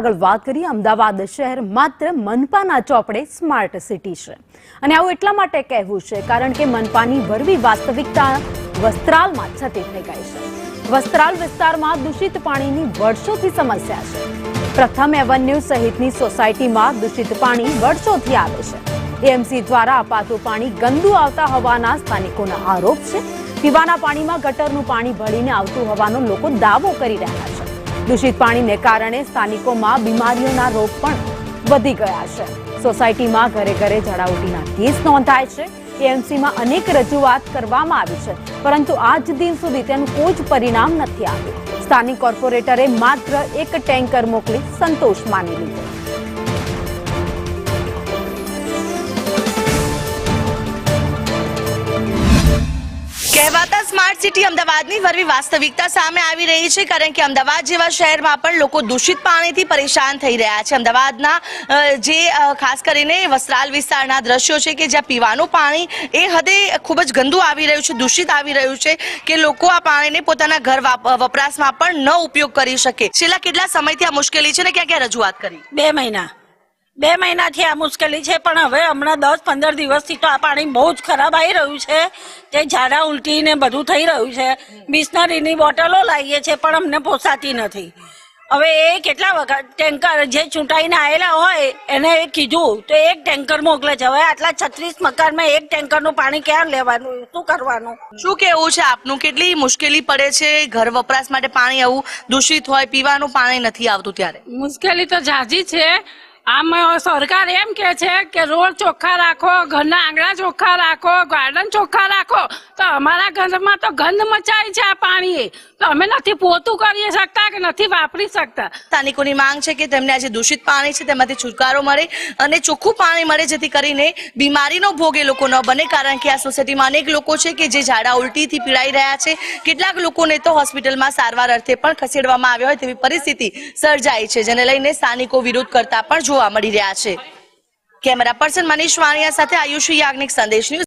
આગળ વાત કરીએ, અમદાવાદ શહેર માત્ર મનપાના ચોપડે સ્માર્ટ સિટી છે અને આવું એટલા માટે કહેવું છે કારણ કે મનપાની વરવી વાસ્તવિકતા વસ્ત્રાલમાં છતી થઈ ગઈ છે। વસ્ત્રાલ વિસ્તારમાં દૂષિત પાણીની વર્ષોથી સમસ્યા છે। પ્રથમ એવન્યુ સહિતની સોસાયટીમાં દૂષિત પાણી વર્ષોથી આવે છે। એએમસી દ્વારા અપાતું પાણી ગંદુ આવતા હોવાના સ્થાનિકોના આરોપ છે। પીવાના પાણીમાં ગટરનું પાણી ભળીને આવતું હોવાનો લોકો દાવો કરી રહ્યા છે। દૂષિત પાણીને કારણે સ્થાનિકોમાં બીમારીઓના રોગ પણ વધી ગયા છે। સોસાયટીમાં ઘરે ઘરે ઝાડા કેસ નોંધાય છે। એએમસીમાં અનેક રજૂઆત કરવામાં આવી છે, પરંતુ આજ દિન સુધી તેનું કોઈ જ પરિણામ નથી આવ્યું। સ્થાનિક કોર્પોરેટરે માત્ર એક ટેન્કર મોકલી સંતોષ માની લીધો। કહેવાતા સ્માર્ટ સિટી અમદાવાદની વરવી વાસ્તવિકતા સામે આવી રહી છે, કારણ કે અમદાવાદ જેવા શહેરમાં પણ લોકો દૂષિત પાણીથી પરેશાન થઈ રહ્યા છે। અમદાવાદના જે ખાસ કરીને વસ્ત્રાલ વિસ્તારના દ્રશ્યો છે કે જ્યાં પીવાનું પાણી એ હદે ખૂબ જ ગંદુ આવી રહ્યું છે, દૂષિત આવી રહ્યું છે કે લોકો આ પાણીને પોતાના ઘર વપરાશમાં પણ ન ઉપયોગ કરી શકે। છેલ્લા કેટલા સમયથી આ મુશ્કેલી છે ને ક્યાં ક્યાં રજૂઆત કરી? 2 મહિનાથી આ મુશ્કેલી છે, પણ હવે હમણાં 10-15 દિવસથી તો આ પાણી બહુ જ ખરાબ આવી રહ્યું છે। તે ઝાડા ઉલટી ને બધું થઈ રહ્યું છે। બિસ્લરીની બોટલો લાવીએ છીએ પણ અમને પોસાતી નથી। હવે એ કેટલા વખત ટેન્કર જે ચૂંટાઈને આવેલા હોય એને કીધું તો એક ટેન્કર મોકલે છે। હવે આટલા 36 મકાનમાં એક ટેન્કરનું પાણી ક્યાં લેવાનું, શું કરવાનું? શું કેવું છે આપનું? કેટલી મુશ્કેલી પડે છે ઘર વપરાશ માટે? પાણી આવું દૂષિત હોય, પીવાનું પાણી નથી આવતું ત્યારે મુશ્કેલી તો ઝાઝી છે। આમ સરકાર એમ કે છે કે રોડ ચોખ્ખા રાખો, ઘરના આંગણા ચોખ્ખા રાખો, ગાર્ડન ચોખ્ખા રાખો, તો અમારા ઘરમાં તો ગંધ મચાય છે આ પાણી, તો અમે નથી પોતું કરી શકતા કે નથી વાપરી શકતા। સ્થાનિકોની માંગ છે કે તેમને આજે દૂષિત પાણી છે તેમાંથી છુટકારો મળે અને ચોખ્ખું પાણી મળે, જેથી કરીને બીમારીનો ભોગ એ લોકો ન બને, કારણ કે આ સોસાયટીમાં અનેક લોકો છે કે જે ઝાડા ઉલટીથી પીડાઈ રહ્યા છે। કેટલાક લોકોને તો હોસ્પિટલમાં સારવાર અર્થે પણ ખસેડવામાં આવ્યા હોય તેવી પરિસ્થિતિ સર્જાઈ છે, જેને લઈને સ્થાનિકો વિરોધ કરતા પણ જોવા મળી રહ્યા છે। કેમેરા પર્સન મનીષ વાણિયા સાથે આયુષી યાજ્ઞિક, સંદેશ ન્યૂઝ।